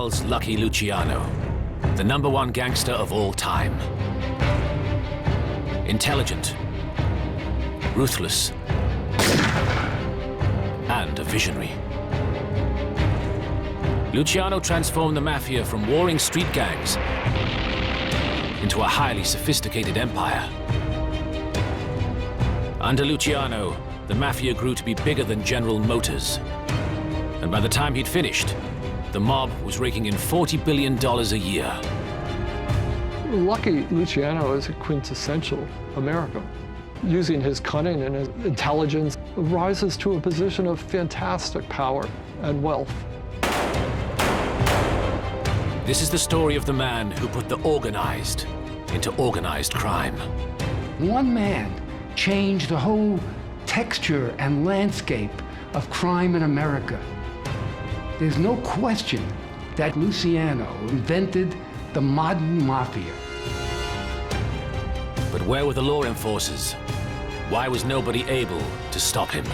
Charles Lucky Luciano, the #1 gangster of all time. Intelligent, ruthless, and a visionary. Luciano transformed the Mafia from warring street gangs into a highly sophisticated empire. Under Luciano, the Mafia grew to be bigger than General Motors. And by the time he'd finished, the mob was raking in $40 billion a year. Lucky Luciano is a quintessential American. Using his cunning and his intelligence, rises to a position of fantastic power and wealth. This is the story of the man who put the organized into organized crime. One man changed the whole texture and landscape of crime in America. There's no question that Luciano invented the modern mafia. But where were the law enforcers? Why was nobody able to stop him?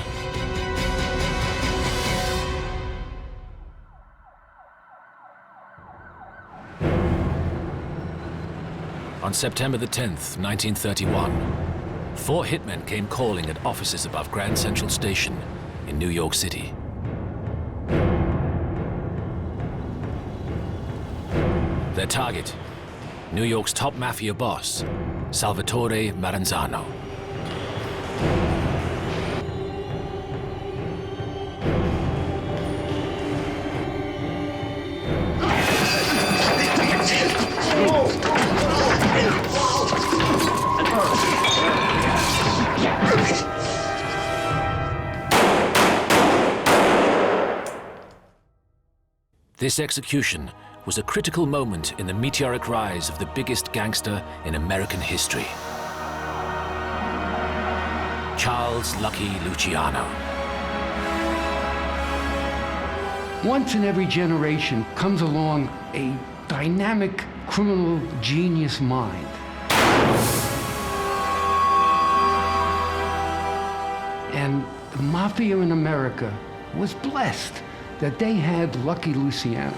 On September the 10th, 1931, 4 hitmen came calling at offices above Grand Central Station in New York City. Their target, New York's top mafia boss, Salvatore Maranzano. This execution was a critical moment in the meteoric rise of the biggest gangster in American history. Charles Lucky Luciano. Once in every generation comes along a dynamic criminal genius mind. And the mafia in America was blessed that they had Lucky Luciano.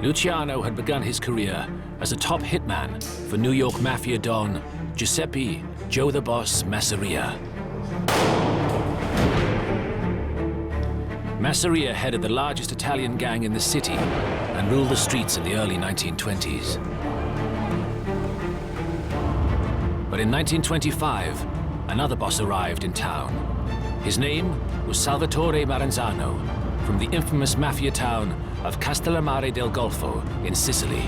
Luciano had begun his career as a top hitman for New York Mafia don Giuseppe "Joe the Boss" Masseria. Masseria headed the largest Italian gang in the city and ruled the streets in the early 1920s. But in 1925, another boss arrived in town. His name was Salvatore Maranzano, from the infamous mafia town of Castellammarese del Golfo in Sicily.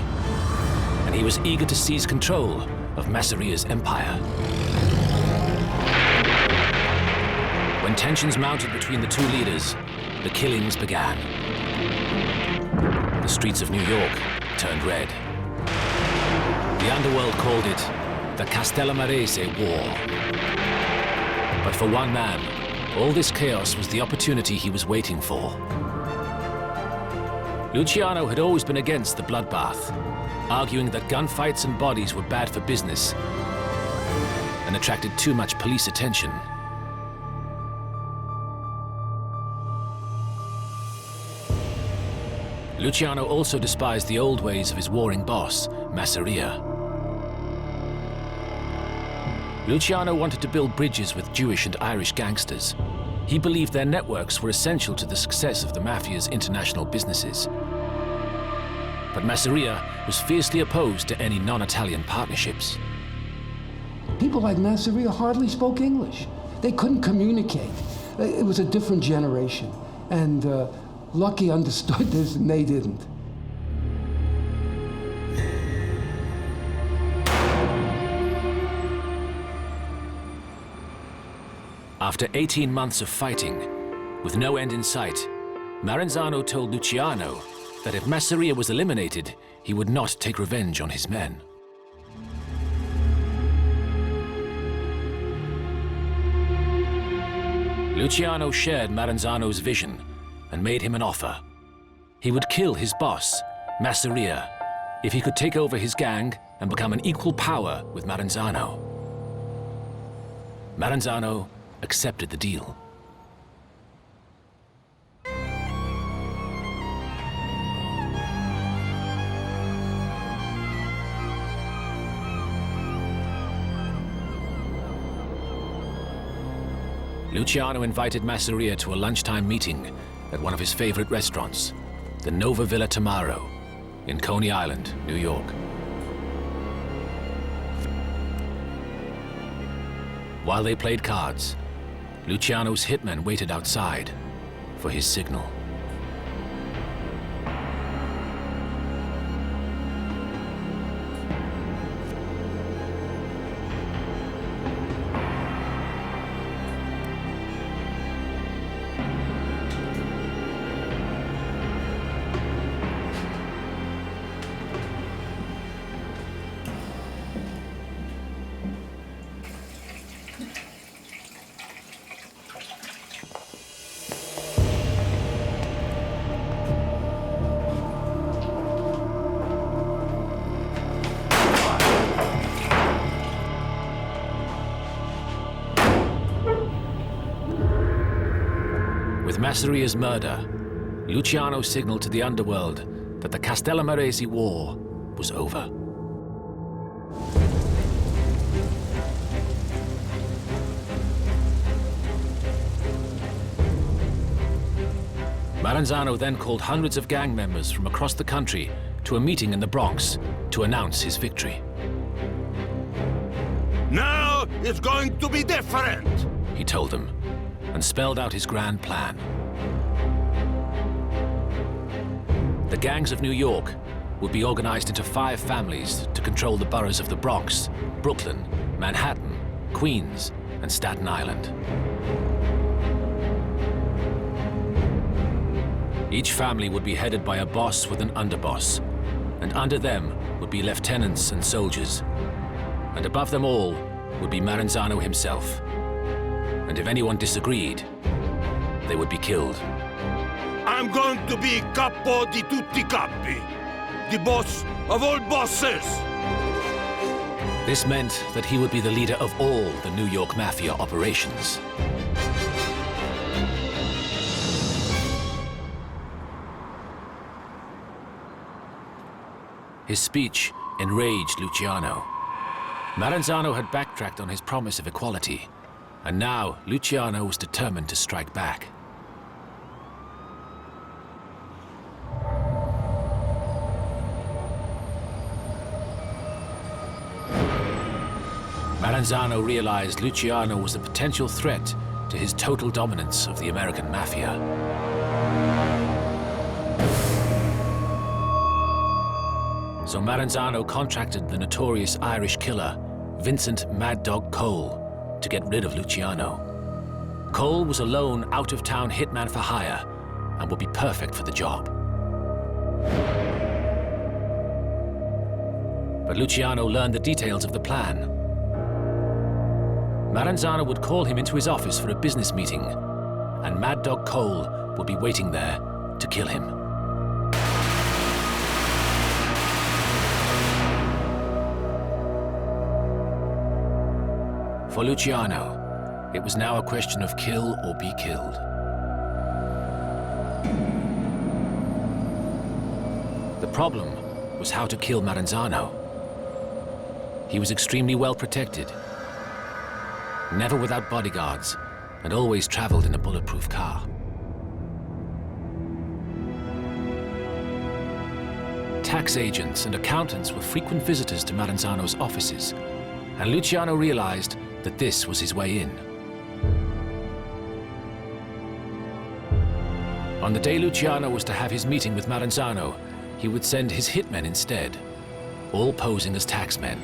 And he was eager to seize control of Masseria's empire. When tensions mounted between the two leaders, the killings began. The streets of New York turned red. The underworld called it the Castellammarese War. But for one man, all this chaos was the opportunity he was waiting for. Luciano had always been against the bloodbath, arguing that gunfights and bodies were bad for business and attracted too much police attention. Luciano also despised the old ways of his warring boss, Masseria. Luciano wanted to build bridges with Jewish and Irish gangsters. He believed their networks were essential to the success of the Mafia's international businesses. But Masseria was fiercely opposed to any non-Italian partnerships. People like Masseria hardly spoke English. They couldn't communicate. It was a different generation. And Lucky understood this and they didn't. After 18 months of fighting, with no end in sight, Maranzano told Luciano that if Masseria was eliminated, he would not take revenge on his men. Luciano shared Maranzano's vision and made him an offer. He would kill his boss, Masseria, if he could take over his gang and become an equal power with Maranzano. Maranzano accepted the deal. Luciano invited Masseria to a lunchtime meeting at one of his favorite restaurants, the Nova Villa Tamaro, in Coney Island, New York. While they played cards, Luciano's hitmen waited outside for his signal. With Masseria's murder, Luciano signaled to the underworld that the Castellammarese War was over. Maranzano then called hundreds of gang members from across the country to a meeting in the Bronx to announce his victory. Now it's going to be different, he told them, and spelled out his grand plan. The gangs of New York would be organized into 5 families to control the boroughs of the Bronx, Brooklyn, Manhattan, Queens, and Staten Island. Each family would be headed by a boss with an underboss, and under them would be lieutenants and soldiers. And above them all would be Maranzano himself. And if anyone disagreed, they would be killed. I'm going to be capo di tutti capi, the boss of all bosses. This meant that he would be the leader of all the New York Mafia operations. His speech enraged Luciano. Maranzano had backtracked on his promise of equality, and now Luciano was determined to strike back. Maranzano realized Luciano was a potential threat to his total dominance of the American Mafia. So Maranzano contracted the notorious Irish killer, Vincent Mad Dog Cole, to get rid of Luciano. Cole was a lone, out-of-town hitman for hire and would be perfect for the job. But Luciano learned the details of the plan. Maranzano would call him into his office for a business meeting, and Mad Dog Cole would be waiting there to kill him. For Luciano, it was now a question of kill or be killed. The problem was how to kill Maranzano. He was extremely well protected, never without bodyguards, and always traveled in a bulletproof car. Tax agents and accountants were frequent visitors to Maranzano's offices, and Luciano realized that this was his way in. On the day Luciano was to have his meeting with Maranzano, he would send his hitmen instead, all posing as taxmen.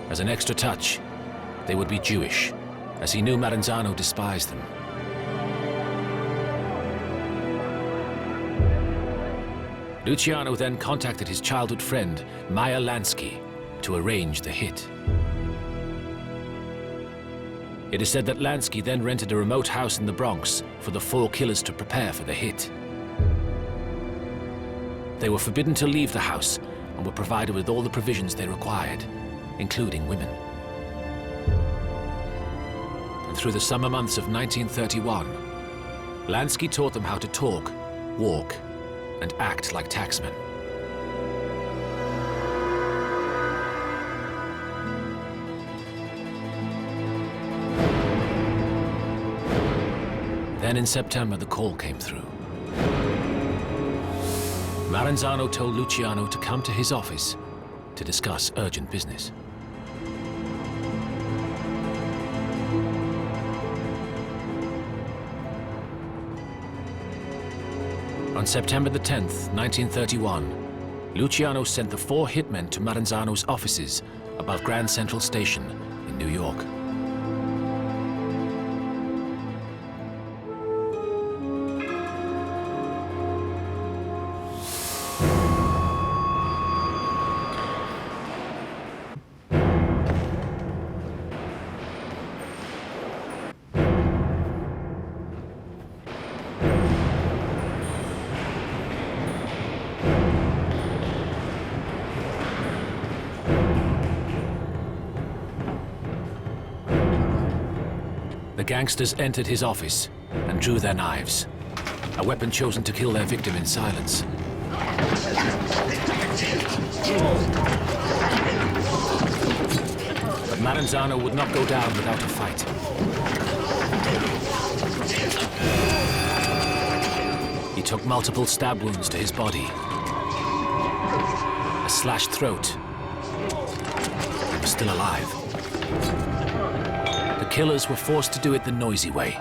As an extra touch, they would be Jewish, as he knew Maranzano despised them. Luciano then contacted his childhood friend, Meyer Lansky, to arrange the hit. It is said that Lansky then rented a remote house in the Bronx for the 4 killers to prepare for the hit. They were forbidden to leave the house and were provided with all the provisions they required, including women. and through the summer months of 1931, Lansky taught them how to talk, walk, and act like taxmen. Then in September, the call came through. Maranzano told Luciano to come to his office to discuss urgent business. On September the 10th, 1931, Luciano sent the 4 hitmen to Maranzano's offices above Grand Central Station in New York. The gangsters entered his office and drew their knives, a weapon chosen to kill their victim in silence. But Maranzano would not go down without a fight. He took multiple stab wounds to his body, a slashed throat. He was still alive. The killers were forced to do it the noisy way.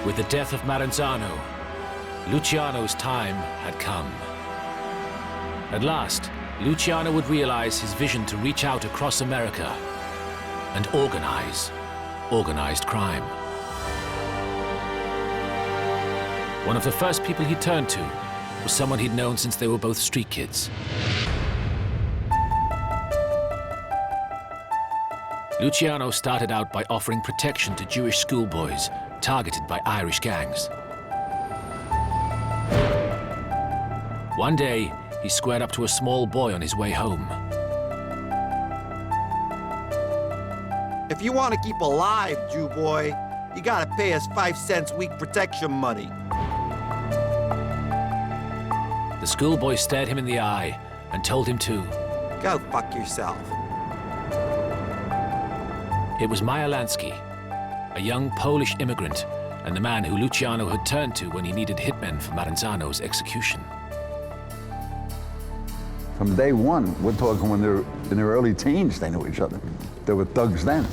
With the death of Maranzano, Luciano's time had come. At last, Luciano would realize his vision to reach out across America and organize organized crime. One of the first people he turned to was someone he'd known since they were both street kids. Luciano started out by offering protection to Jewish schoolboys targeted by Irish gangs. One day, he squared up to a small boy on his way home. If you want to keep alive, Jew boy, you gotta pay us 5 cents a week protection money. The schoolboy stared him in the eye and told him to Go fuck yourself. It was Meyer Lansky, a young Polish immigrant and the man who Luciano had turned to when he needed hitmen for Maranzano's execution. From day one, we're talking when they're in their early teens, they knew each other. They were thugs then.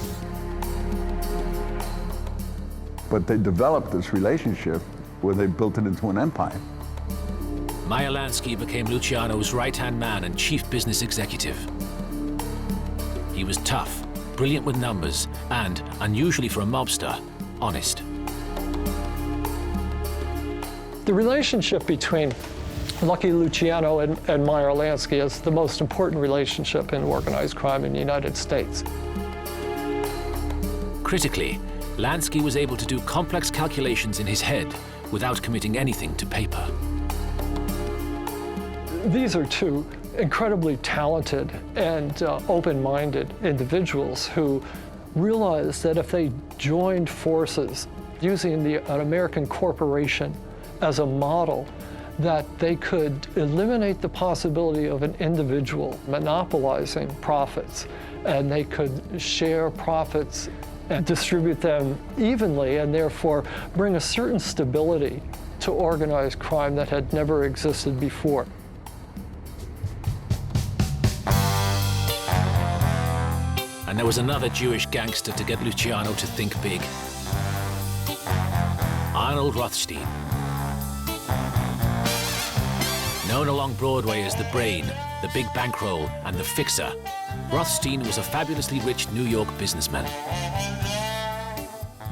But they developed this relationship where they built it into an empire. Meyer Lansky became Luciano's right-hand man and chief business executive. He was tough, brilliant with numbers, and, unusually for a mobster, honest. The relationship between Lucky Luciano and Meyer Lansky is the most important relationship in organized crime in the United States. Critically, Lansky was able to do complex calculations in his head without committing anything to paper. These are two incredibly talented and open-minded individuals who realized that if they joined forces using an American corporation as a model, that they could eliminate the possibility of an individual monopolizing profits, and they could share profits and distribute them evenly, and therefore bring a certain stability to organized crime that had never existed before. And there was another Jewish gangster to get Luciano to think big. Arnold Rothstein. Known along Broadway as the Brain, the Big Bankroll, and the Fixer, Rothstein was a fabulously rich New York businessman.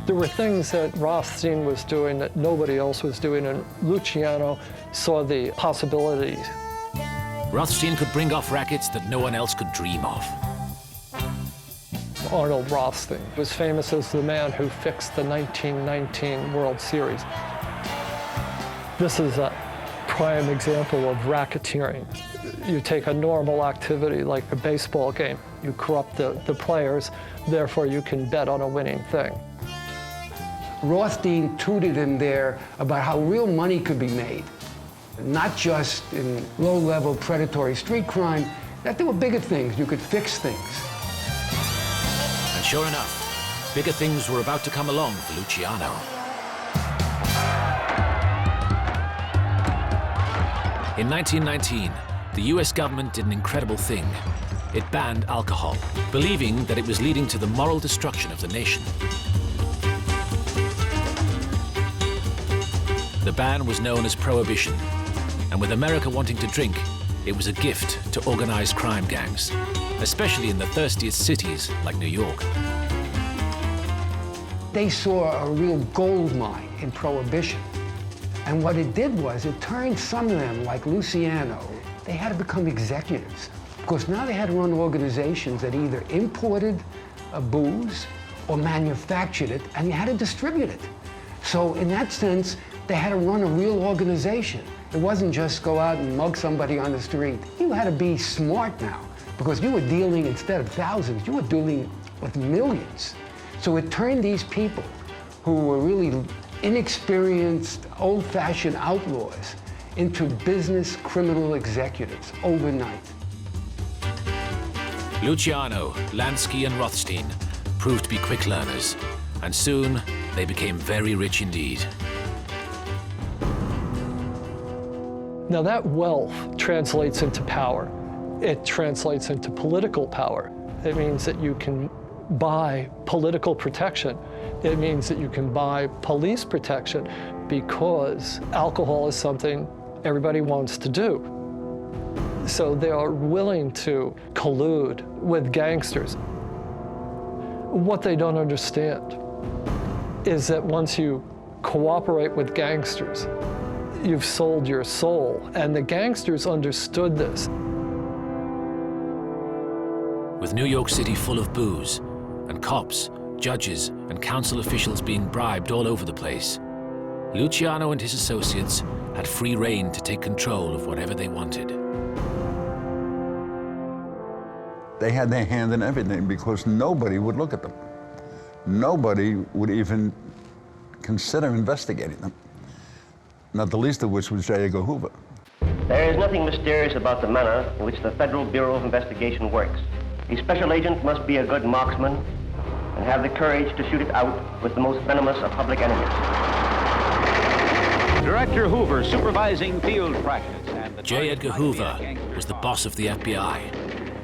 There were things that Rothstein was doing that nobody else was doing, and Luciano saw the possibilities. Rothstein could bring off rackets that no one else could dream of. Arnold Rothstein, was famous as the man who fixed the 1919 World Series. This is a prime example of racketeering. You take a normal activity like a baseball game, you corrupt the players, therefore you can bet on a winning thing. Rothstein tutored him there about how real money could be made, not just in low-level predatory street crime, that there were bigger things, you could fix things. And sure enough, bigger things were about to come along for Luciano. In 1919, the US government did an incredible thing. It banned alcohol, believing that it was leading to the moral destruction of the nation. The ban was known as Prohibition, and with America wanting to drink, it was a gift to organized crime gangs, especially in the thirstiest cities like New York. They saw a real gold mine in Prohibition. And what it did was it turned some of them, like Luciano, they had to become executives. Because now they had to run organizations that either imported booze or manufactured it, and you had to distribute it. So in that sense, they had to run a real organization. It wasn't just go out and mug somebody on the street. You had to be smart now, because you were dealing, instead of thousands, you were dealing with millions. So it turned these people who were really inexperienced, old-fashioned outlaws into business criminal executives overnight. Luciano, Lansky, and Rothstein proved to be quick learners, and soon they became very rich indeed. Now that wealth translates into power. It translates into political power. It means that you can buy political protection. It means that you can buy police protection, because alcohol is something everybody wants to do. So they are willing to collude with gangsters. What they don't understand is that once you cooperate with gangsters, you've sold your soul, and the gangsters understood this. With New York City full of booze, and cops, judges, and council officials being bribed all over the place, Luciano and his associates had free rein to take control of whatever they wanted. They had their hand in everything because nobody would look at them. Nobody would even consider investigating them. Not the least of which was J. Edgar Hoover. There is nothing mysterious about the manner in which the Federal Bureau of Investigation works. A special agent must be a good marksman and have the courage to shoot it out with the most venomous of public enemies. Director Hoover supervising field practice. And J. Edgar Hoover was the boss of the FBI,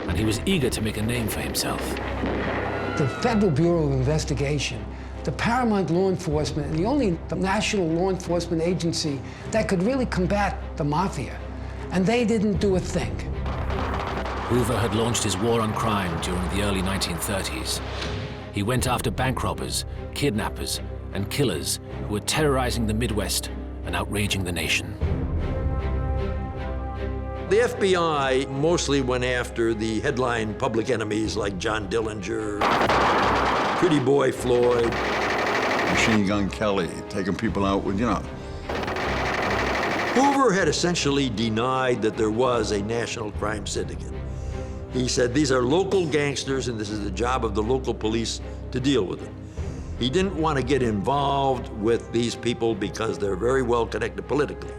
and he was eager to make a name for himself. The Federal Bureau of Investigation, the paramount law enforcement, and the only national law enforcement agency that could really combat the Mafia, and they didn't do a thing. Hoover had launched his war on crime during the early 1930s. He went after bank robbers, kidnappers, and killers who were terrorizing the Midwest and outraging the nation. The FBI mostly went after the headline public enemies like John Dillinger, Pretty Boy Floyd, Machine Gun Kelly, taking people out with, Hoover had essentially denied that there was a national crime syndicate. He said, these are local gangsters, and this is the job of the local police to deal with it. He didn't want to get involved with these people because they're very well connected politically.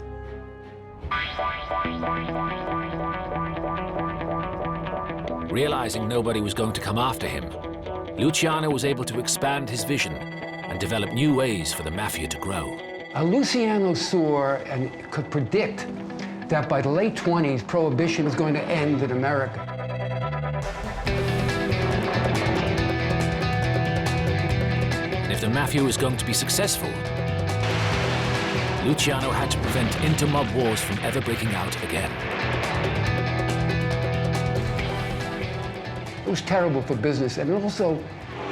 Realizing nobody was going to come after him, Luciano was able to expand his vision and develop new ways for the Mafia to grow. Luciano saw and could predict that by the late 20s, Prohibition was going to end in America. And if the Mafia was going to be successful, Luciano had to prevent inter-mob wars from ever breaking out again. It was terrible for business, and it also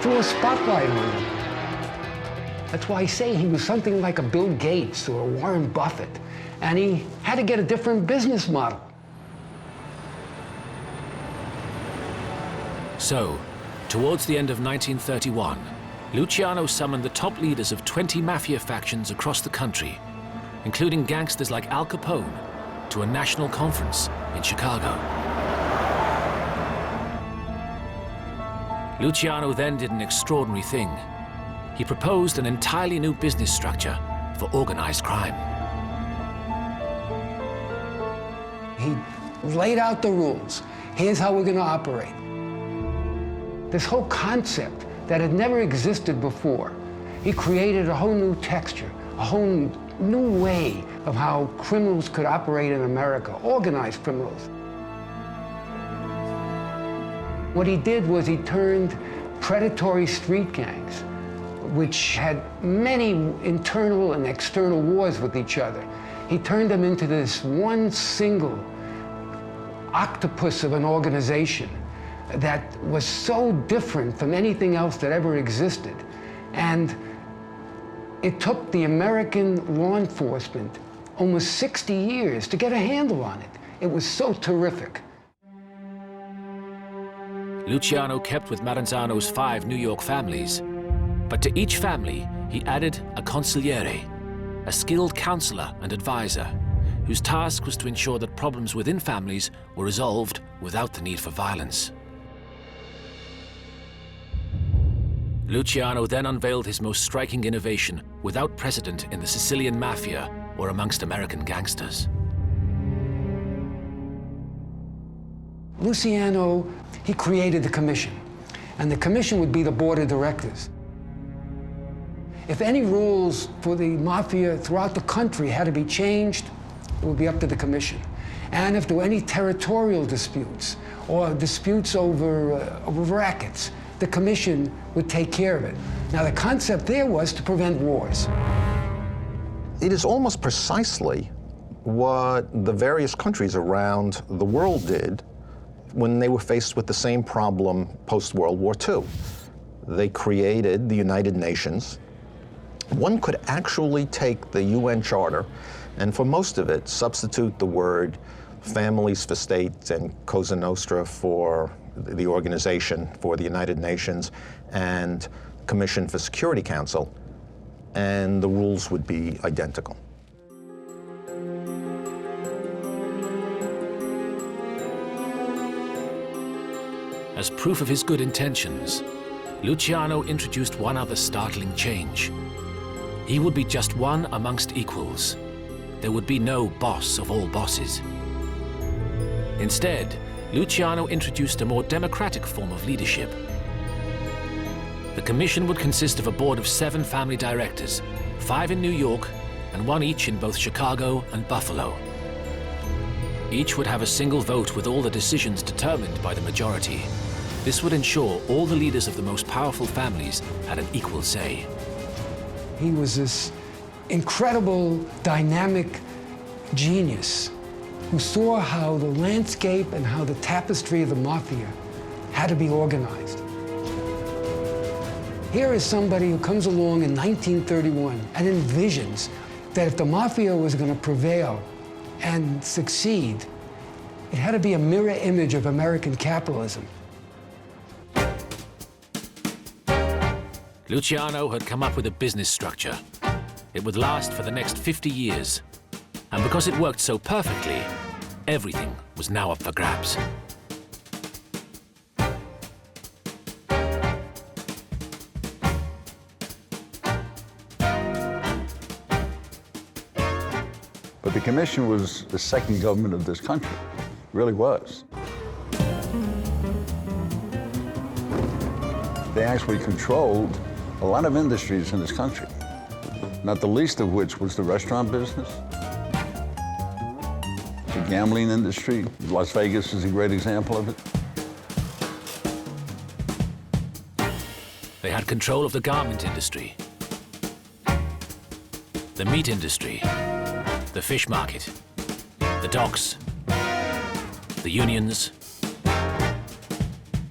threw a spotlight on him. That's why I say he was something like a Bill Gates or a Warren Buffett, and he had to get a different business model. So, Towards the end of 1931, Luciano summoned the top leaders of 20 mafia factions across the country, including gangsters like Al Capone, to a national conference in Chicago. Luciano then did an extraordinary thing. He proposed an entirely new business structure for organized crime. He laid out the rules. Here's how we're going to operate. This whole concept that had never existed before, he created a whole new texture, a whole new way of how criminals could operate in America, organized criminals. What he did was he turned predatory street gangs, which had many internal and external wars with each other, he turned them into this one single octopus of an organization that was so different from anything else that ever existed. And it took the American law enforcement almost 60 years to get a handle on it. It was so terrific. Luciano kept with Maranzano's 5 New York families, but to each family he added a consigliere, a skilled counselor and advisor, whose task was to ensure that problems within families were resolved without the need for violence. Luciano then unveiled his most striking innovation without precedent in the Sicilian Mafia or amongst American gangsters. Luciano, he created the commission, and the commission would be the board of directors. If any rules for the Mafia throughout the country had to be changed, it would be up to the commission. And if there were any territorial disputes or disputes over rackets, the commission would take care of it. Now, the concept there was to prevent wars. It is almost precisely what the various countries around the world did when they were faced with the same problem post-World War II. They created the United Nations. One could actually take the UN Charter and for most of it substitute the word families for states and Cosa Nostra for the organization for the United Nations and Commission for Security Council, and the rules would be identical. As proof of his good intentions, Luciano introduced one other startling change. He would be just one amongst equals. There would be no boss of all bosses. Instead, Luciano introduced a more democratic form of leadership. The commission would consist of a board of 7 family directors, 5 in New York and 1 each in both Chicago and Buffalo. Each would have a single vote with all the decisions determined by the majority. This would ensure all the leaders of the most powerful families had an equal say. He was this incredible, dynamic genius who saw how the landscape and how the tapestry of the Mafia had to be organized. Here is somebody who comes along in 1931 and envisions that if the Mafia was going to prevail and succeed, it had to be a mirror image of American capitalism. Luciano had come up with a business structure. It would last for the next 50 years. And because it worked so perfectly, everything was now up for grabs. But the commission was the second government of this country. It really was. They actually controlled a lot of industries in this country, not the least of which was the restaurant business, the gambling industry. Las Vegas is a great example of it. They had control of the garment industry, the meat industry, the fish market, the docks, the unions,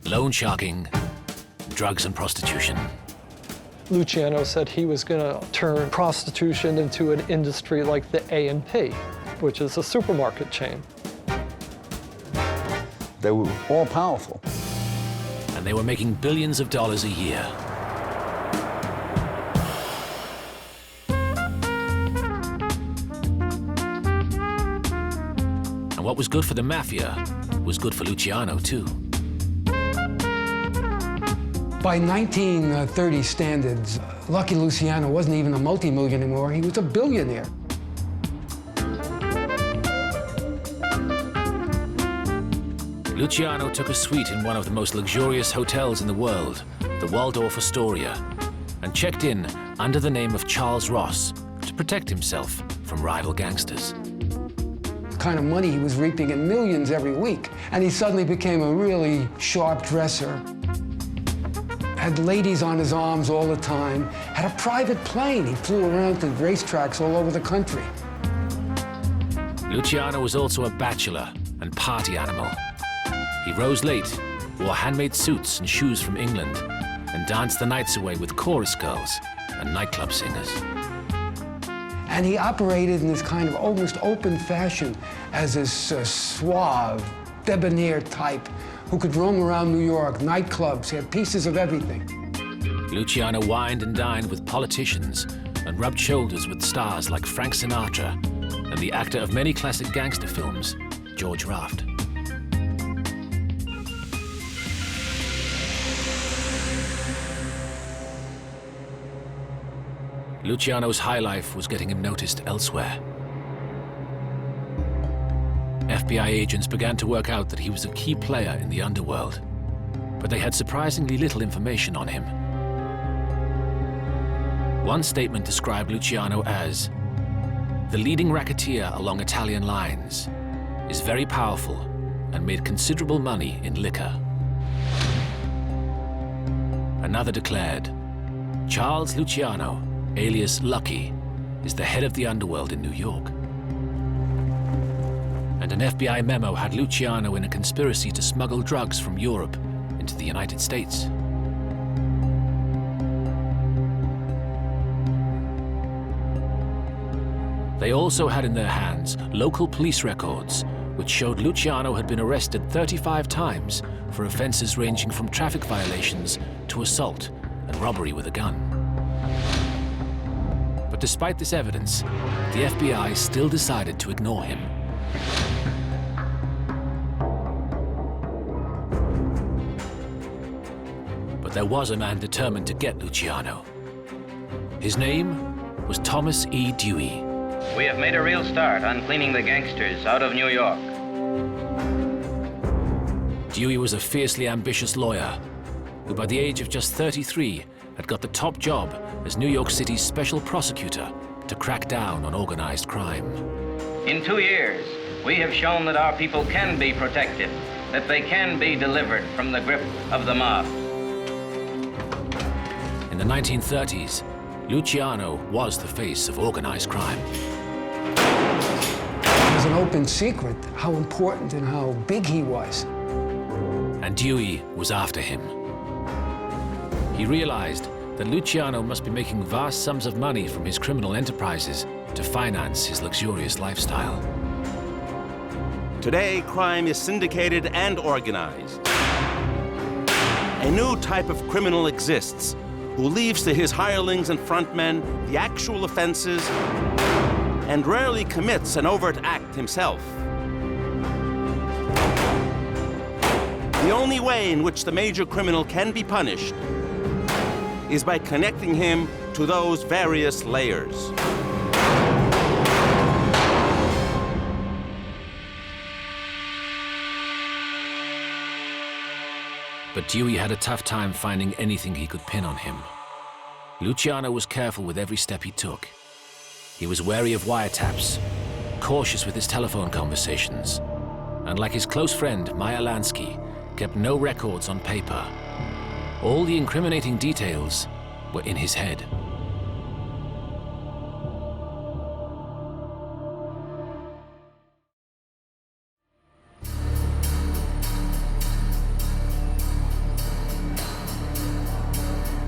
loan sharking, drugs and prostitution. Luciano said he was going to turn prostitution into an industry like the A&P, which is a supermarket chain. They were all powerful. And and they were making billions of dollars a year. And what was good for the Mafia was good for Luciano, too. By 1930 standards, Lucky Luciano wasn't even a multi-millionaire anymore, he was a billionaire. Luciano took a suite in one of the most luxurious hotels in the world, the Waldorf Astoria, and checked in under the name of Charles Ross to protect himself from rival gangsters. The kind of money he was reaping in millions every week, and he suddenly became a really sharp dresser. Had ladies on his arms all the time, had a private plane. He flew around to racetracks all over the country. Luciano was also a bachelor and party animal. He rose late, wore handmade suits and shoes from England, and danced the nights away with chorus girls and nightclub singers. And he operated in this kind of almost open fashion as this suave, debonair type who could roam around New York, nightclubs, he had pieces of everything. Luciano wined and dined with politicians and rubbed shoulders with stars like Frank Sinatra and the actor of many classic gangster films, George Raft. Luciano's high life was getting him noticed elsewhere. FBI agents began to work out that he was a key player in the underworld, but they had surprisingly little information on him. One statement described Luciano as the leading racketeer along Italian lines, is very powerful and made considerable money in liquor. Another declared, Charles Luciano, alias Lucky, is the head of the underworld in New York. And an FBI memo had Luciano in a conspiracy to smuggle drugs from Europe into the United States. They also had in their hands local police records, which showed Luciano had been arrested 35 times for offenses ranging from traffic violations to assault and robbery with a gun. But despite this evidence, the FBI still decided to ignore him. But there was a man determined to get Luciano. His name was Thomas E. Dewey. We have made a real start on cleaning the gangsters out of New York. Dewey was a fiercely ambitious lawyer who, by the age of just 33, had got the top job as New York City's special prosecutor to crack down on organized crime. In 2 years, we have shown that our people can be protected, that they can be delivered from the grip of the mob. In the 1930s, Luciano was the face of organized crime. It was an open secret how important and how big he was. And Dewey was after him. He realized that Luciano must be making vast sums of money from his criminal enterprises to finance his luxurious lifestyle. Today, crime is syndicated and organized. A new type of criminal exists who leaves to his hirelings and frontmen the actual offenses and rarely commits an overt act himself. The only way in which the major criminal can be punished is by connecting him to those various layers. But Dewey had a tough time finding anything he could pin on him. Luciano was careful with every step he took. He was wary of wiretaps, cautious with his telephone conversations, and like his close friend, Meyer Lansky, kept no records on paper. All the incriminating details were in his head.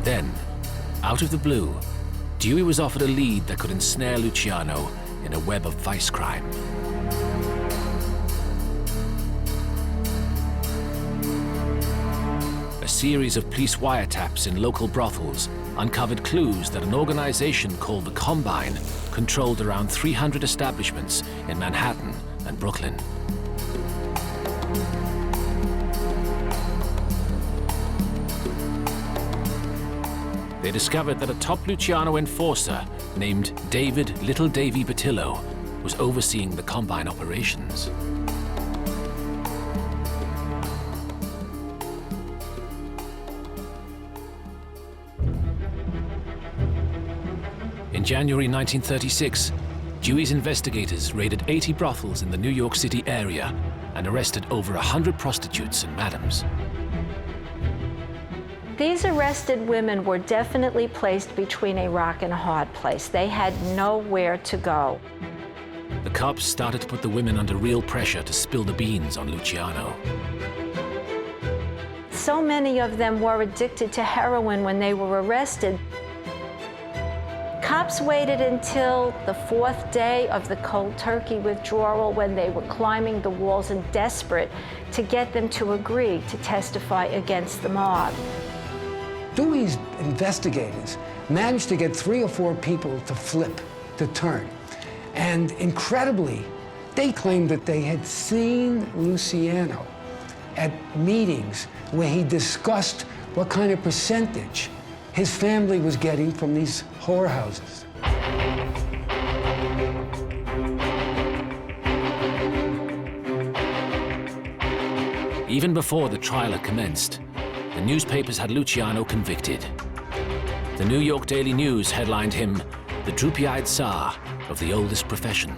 Then, out of the blue, Dewey was offered a lead that could ensnare Luciano in a web of vice crime. A series of police wiretaps in local brothels uncovered clues that an organization called the Combine controlled around 300 establishments in Manhattan and Brooklyn. They discovered that a top Luciano enforcer named David Little Davy Batillo was overseeing the Combine operations. In January 1936, Dewey's investigators raided 80 brothels in the New York City area and arrested over 100 prostitutes and madams. These arrested women were definitely placed between a rock and a hard place. They had nowhere to go. The cops started to put the women under real pressure to spill the beans on Luciano. So many of them were addicted to heroin when they were arrested. Cops waited until the 4th day of the cold turkey withdrawal when they were climbing the walls and desperate to get them to agree to testify against the mob. Dewey's investigators managed to get 3 or 4 people to flip, to turn. And incredibly, they claimed that they had seen Luciano at meetings where he discussed what kind of percentage his family was getting from these whorehouses. Even before the trial had commenced, the newspapers had Luciano convicted. The New York Daily News headlined him the droopy-eyed Tsar of the oldest profession.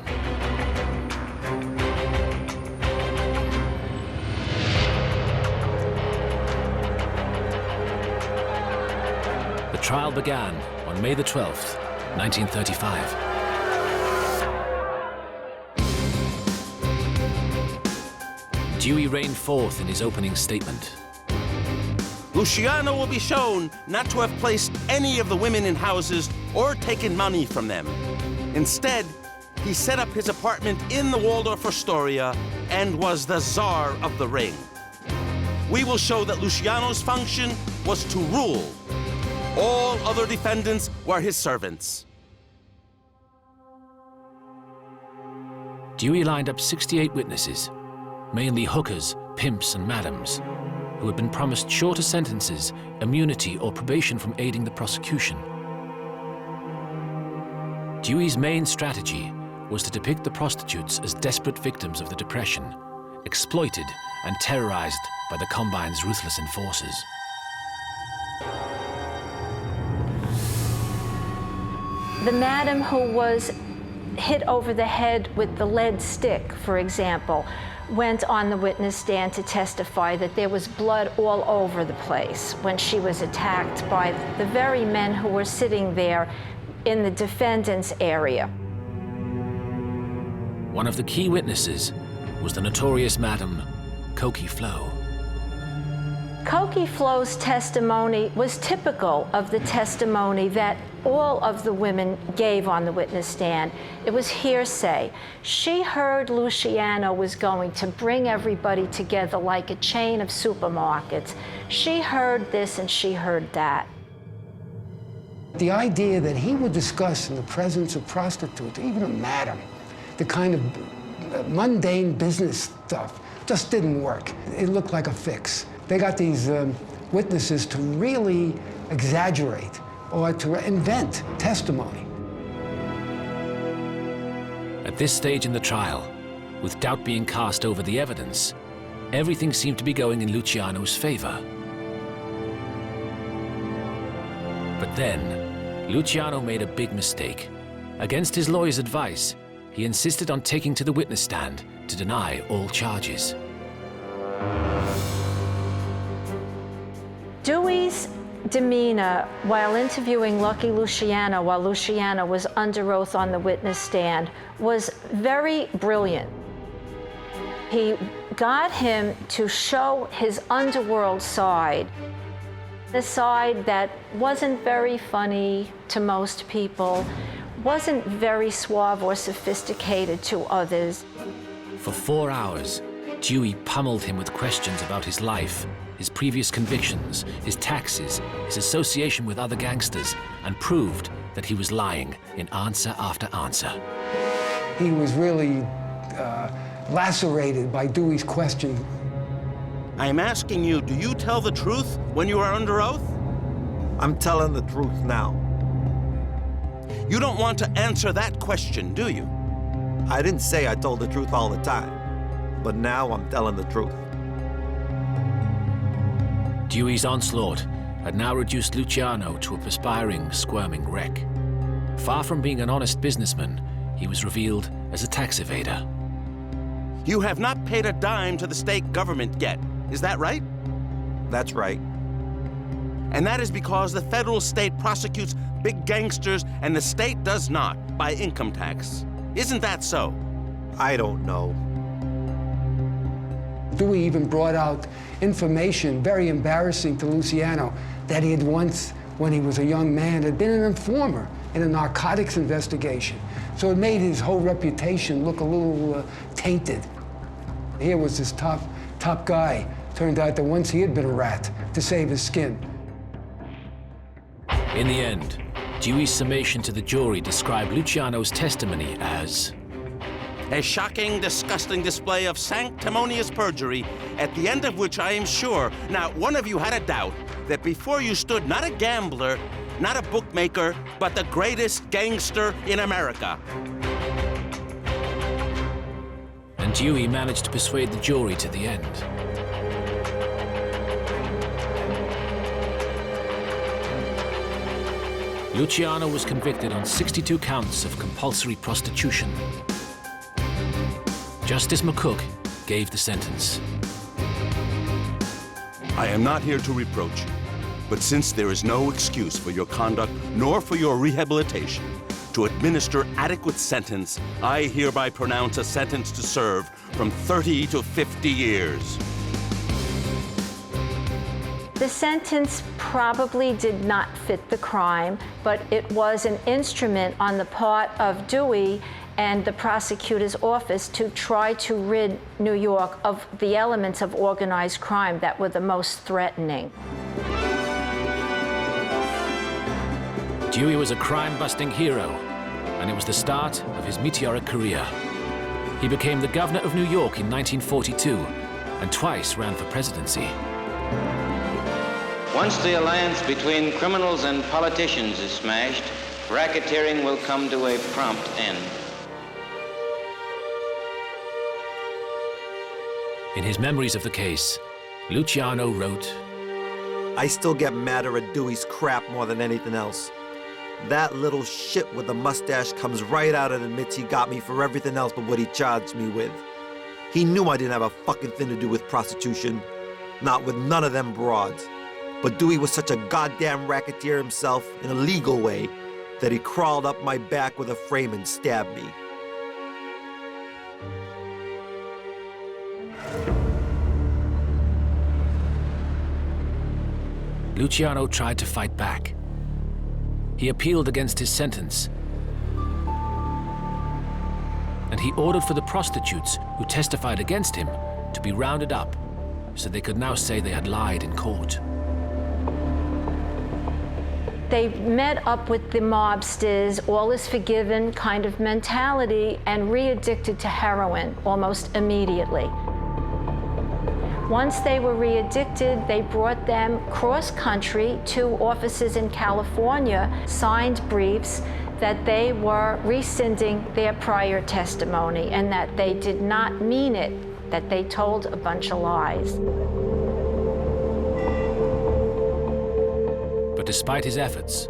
The trial began on May the 12th, 1935. Dewey reigned forth in his opening statement. Luciano will be shown not to have placed any of the women in houses or taken money from them. Instead, he set up his apartment in the Waldorf Astoria and was the czar of the ring. We will show that Luciano's function was to rule. All other defendants were his servants. Dewey lined up 68 witnesses, mainly hookers, pimps, and madams, who had been promised shorter sentences, immunity, or probation from aiding the prosecution. Dewey's main strategy was to depict the prostitutes as desperate victims of the Depression, exploited and terrorized by the Combine's ruthless enforcers. The madam who was hit over the head with the lead stick, for example, went on the witness stand to testify that there was blood all over the place when she was attacked by the very men who were sitting there in the defendant's area. One of the key witnesses was the notorious Madam Cokie Flo. Cokie Flo's testimony was typical of the testimony that all of the women gave on the witness stand. It was hearsay. She heard Luciano was going to bring everybody together like a chain of supermarkets. She heard this and she heard that. The idea that he would discuss in the presence of prostitutes, even a madam, the kind of mundane business stuff just didn't work. It looked like a fix. They got these witnesses to really exaggerate or to invent testimony. At this stage in the trial, with doubt being cast over the evidence, everything seemed to be going in Luciano's favor. But then, Luciano made a big mistake. Against his lawyer's advice, he insisted on taking to the witness stand to deny all charges. Dewey's demeanor while interviewing Lucky Luciano, while Luciano was under oath on the witness stand, was very brilliant. He got him to show his underworld side, the side that wasn't very funny to most people, wasn't very suave or sophisticated to others. For 4 hours, Dewey pummeled him with questions about his life, his previous convictions, his taxes, his association with other gangsters, and proved that he was lying in answer after answer. He was really lacerated by Dewey's question. I am asking you, do you tell the truth when you are under oath? I'm telling the truth now. You don't want to answer that question, do you? I didn't say I told the truth all the time, but now I'm telling the truth. Dewey's onslaught had now reduced Luciano to a perspiring, squirming wreck. Far from being an honest businessman, he was revealed as a tax evader. You have not paid a dime to the state government yet, is that right? That's right. And that is because the federal state prosecutes big gangsters and the state does not by income tax. Isn't that so? I don't know. Dewey even brought out information, very embarrassing to Luciano, that he had once, when he was a young man, had been an informer in a narcotics investigation. So it made his whole reputation look a little tainted. Here was this top guy. Turned out that once he had been a rat to save his skin. In the end, Dewey's summation to the jury described Luciano's testimony as a shocking, disgusting display of sanctimonious perjury, at the end of which I am sure not one of you had a doubt that before you stood not a gambler, not a bookmaker, but the greatest gangster in America. And Dewey managed to persuade the jury to the end. Luciano was convicted on 62 counts of compulsory prostitution. Justice McCook gave the sentence. I am not here to reproach you, but since there is no excuse for your conduct nor for your rehabilitation, to administer adequate sentence, I hereby pronounce a sentence to serve from 30 to 50 years. The sentence probably did not fit the crime, but it was an instrument on the part of Dewey and the prosecutor's office to try to rid New York of the elements of organized crime that were the most threatening. Dewey was a crime-busting hero, and it was the start of his meteoric career. He became the governor of New York in 1942 and twice ran for presidency. Once the alliance between criminals and politicians is smashed, racketeering will come to a prompt end. In his memories of the case, Luciano wrote, I still get madder at Dewey's crap more than anything else. That little shit with the mustache comes right out and admits he got me for everything else but what he charged me with. He knew I didn't have a fucking thing to do with prostitution. Not with none of them broads. But Dewey was such a goddamn racketeer himself in a legal way that he crawled up my back with a frame and stabbed me. Luciano tried to fight back. He appealed against his sentence, and he ordered for the prostitutes who testified against him to be rounded up so they could now say they had lied in court. They met up with the mobsters, all is forgiven kind of mentality, and re-addicted to heroin almost immediately. Once they were re-addicted, they brought them cross-country to offices in California, signed briefs that they were rescinding their prior testimony and that they did not mean it, that they told a bunch of lies. But despite his efforts,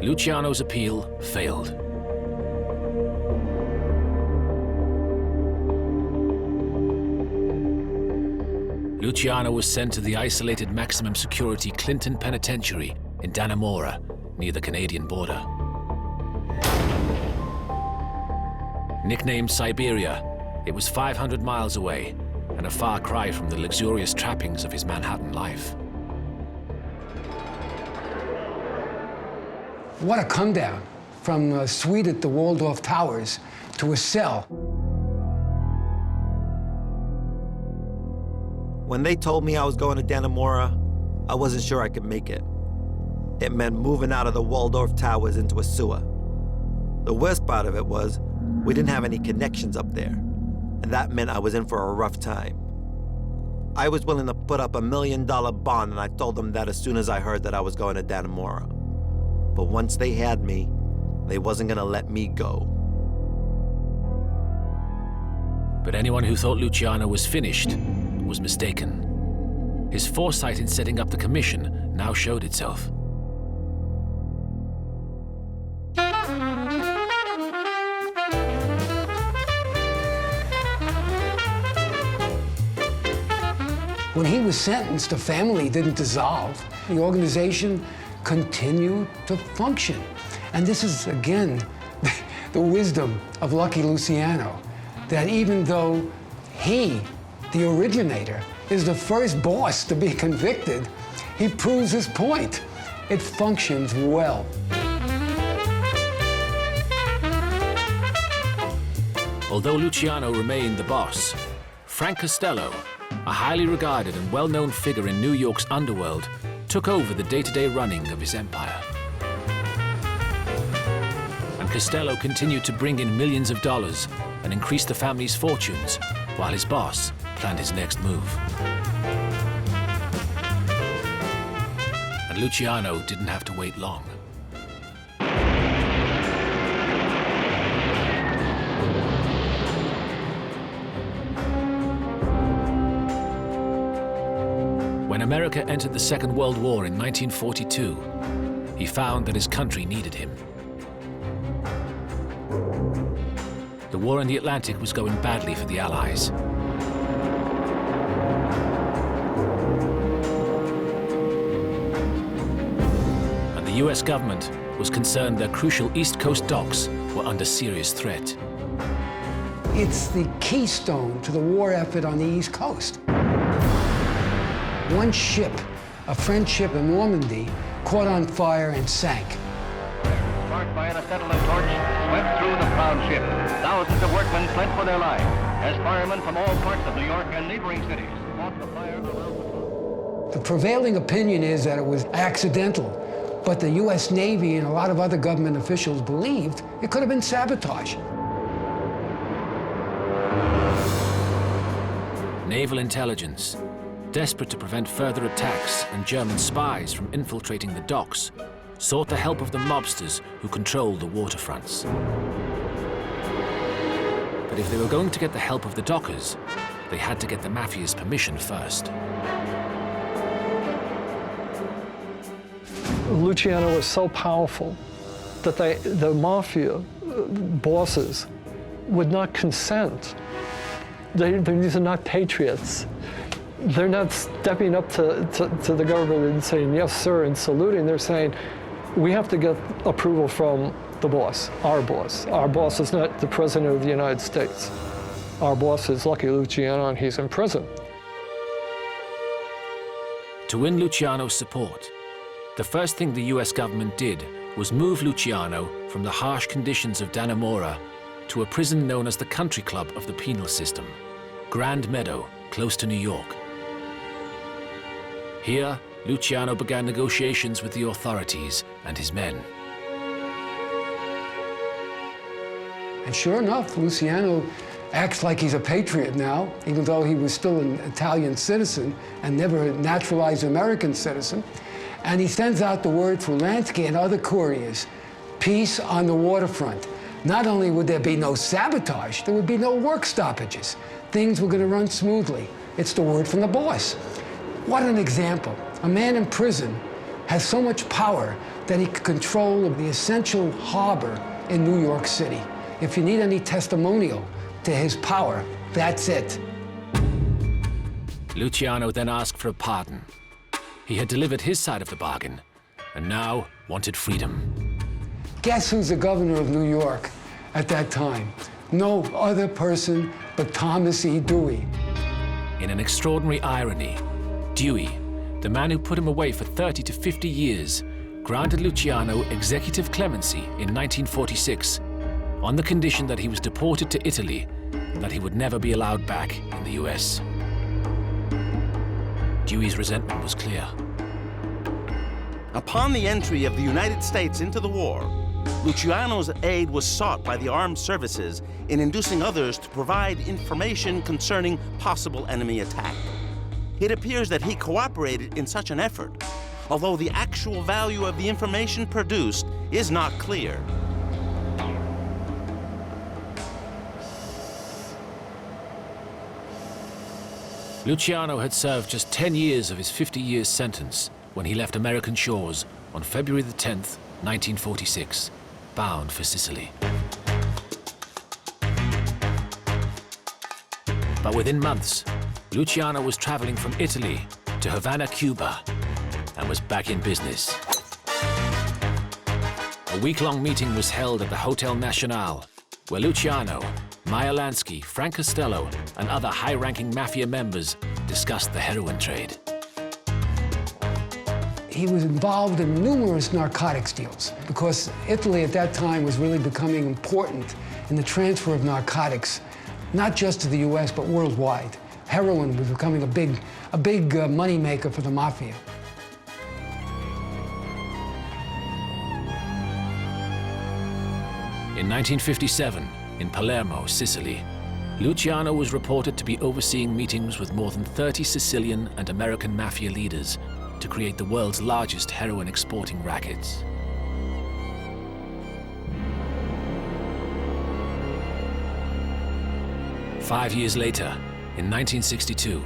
Luciano's appeal failed. Luciano was sent to the isolated maximum security Clinton Penitentiary in Dannemora, near the Canadian border. Nicknamed Siberia, it was 500 miles away and a far cry from the luxurious trappings of his Manhattan life. What a come down from a suite at the Waldorf Towers to a cell. When they told me I was going to Dannemora, I wasn't sure I could make it. It meant moving out of the Waldorf Towers into a sewer. The worst part of it was, we didn't have any connections up there, and that meant I was in for a rough time. I was willing to put up $1 million bond, and I told them that as soon as I heard that I was going to Dannemora. But once they had me, they wasn't gonna let me go. But anyone who thought Luciano was finished was mistaken. His foresight in setting up the commission now showed itself. When he was sentenced, the family didn't dissolve. The organization continued to function. And this is, again, the wisdom of Lucky Luciano, that even though he, the originator, is the first boss to be convicted, he proves his point. It functions well. Although Luciano remained the boss, Frank Costello, a highly regarded and well-known figure in New York's underworld, took over the day-to-day running of his empire. And Costello continued to bring in millions of dollars and increase the family's fortunes, while his boss planned his next move. And Luciano didn't have to wait long. When America entered the Second World War in 1942, he found that his country needed him. The war in the Atlantic was going badly for the Allies. And the US government was concerned their crucial East Coast docks were under serious threat. It's the keystone to the war effort on the East Coast. One ship, a French ship in Normandy, caught on fire and sank. Sparked by an acetylene torch, swept through the proud ship. Thousands of workmen fled for their lives as firemen from all parts of New York and neighboring cities fought the fire around the clock. The prevailing opinion is that it was accidental, but the US Navy and a lot of other government officials believed it could have been sabotage. Naval intelligence, desperate to prevent further attacks and German spies from infiltrating the docks, sought the help of the mobsters who controlled the waterfronts. But if they were going to get the help of the dockers, they had to get the Mafia's permission first. Luciano was so powerful that the Mafia bosses would not consent. These are not patriots. They're not stepping up to the government and saying, yes, sir, and saluting. They're saying, we have to get approval from the boss, our boss. Our boss is not the President of the United States. Our boss is Lucky Luciano, and he's in prison. To win Luciano's support, the first thing the US government did was move Luciano from the harsh conditions of Dannemora to a prison known as the Country Club of the penal system, Grand Meadow, close to New York. Here, Luciano began negotiations with the authorities and his men. And sure enough, Luciano acts like he's a patriot now, even though he was still an Italian citizen and never a naturalized American citizen. And he sends out the word through Lansky and other couriers, peace on the waterfront. Not only would there be no sabotage, there would be no work stoppages. Things were going to run smoothly. It's the word from the boss. What an example. A man in prison has so much power that he can control the essential harbor in New York City. If you need any testimonial to his power, that's it. Luciano then asked for a pardon. He had delivered his side of the bargain, and now wanted freedom. Guess who's the governor of New York at that time? No other person but Thomas E. Dewey. In an extraordinary irony, Dewey, the man who put him away for 30 to 50 years, granted Luciano executive clemency in 1946 on the condition that he was deported to Italy and that he would never be allowed back in the US. Dewey's resentment was clear. Upon the entry of the United States into the war, Luciano's aid was sought by the armed services in inducing others to provide information concerning possible enemy attack. It appears that he cooperated in such an effort, although the actual value of the information produced is not clear. Luciano had served just 10 years of his 50-year sentence when he left American shores on February the 10th, 1946, bound for Sicily. But within months, Luciano was traveling from Italy to Havana, Cuba, and was back in business. A week-long meeting was held at the Hotel Nacional, where Luciano, Meyer Lansky, Frank Costello, and other high-ranking Mafia members discussed the heroin trade. He was involved in numerous narcotics deals because Italy at that time was really becoming important in the transfer of narcotics, not just to the US, but worldwide. Heroin was becoming a big money maker for the Mafia. In 1957, in Palermo, Sicily, Luciano was reported to be overseeing meetings with more than 30 Sicilian and American Mafia leaders to create the world's largest heroin exporting rackets. Five years later, in 1962,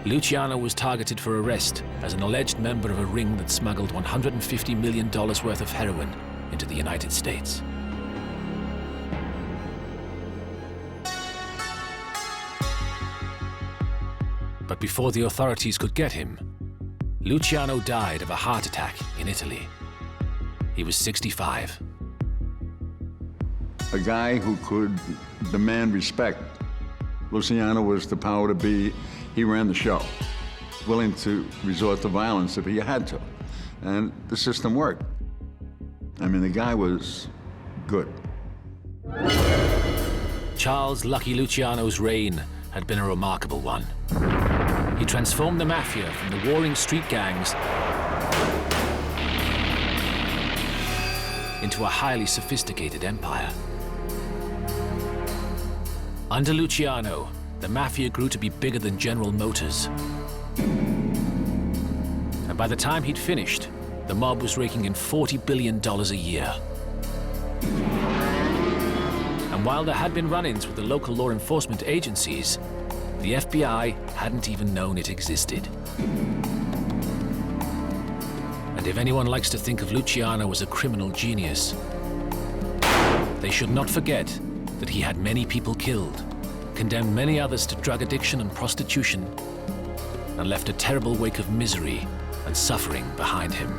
Luciano was targeted for arrest as an alleged member of a ring that smuggled $150 million worth of heroin into the United States. But before the authorities could get him, Luciano died of a heart attack in Italy. He was 65. A guy who could demand respect. Luciano was the power to be, he ran the show, willing to resort to violence if he had to. And the system worked. I mean, the guy was good. Charles Lucky Luciano's reign had been a remarkable one. He transformed the Mafia from the warring street gangs into a highly sophisticated empire. Under Luciano, the Mafia grew to be bigger than General Motors. And by the time he'd finished, the mob was raking in $40 billion a year. And while there had been run-ins with the local law enforcement agencies, the FBI hadn't even known it existed. And if anyone likes to think of Luciano as a criminal genius, they should not forget that he had many people killed, condemned many others to drug addiction and prostitution, and left a terrible wake of misery and suffering behind him.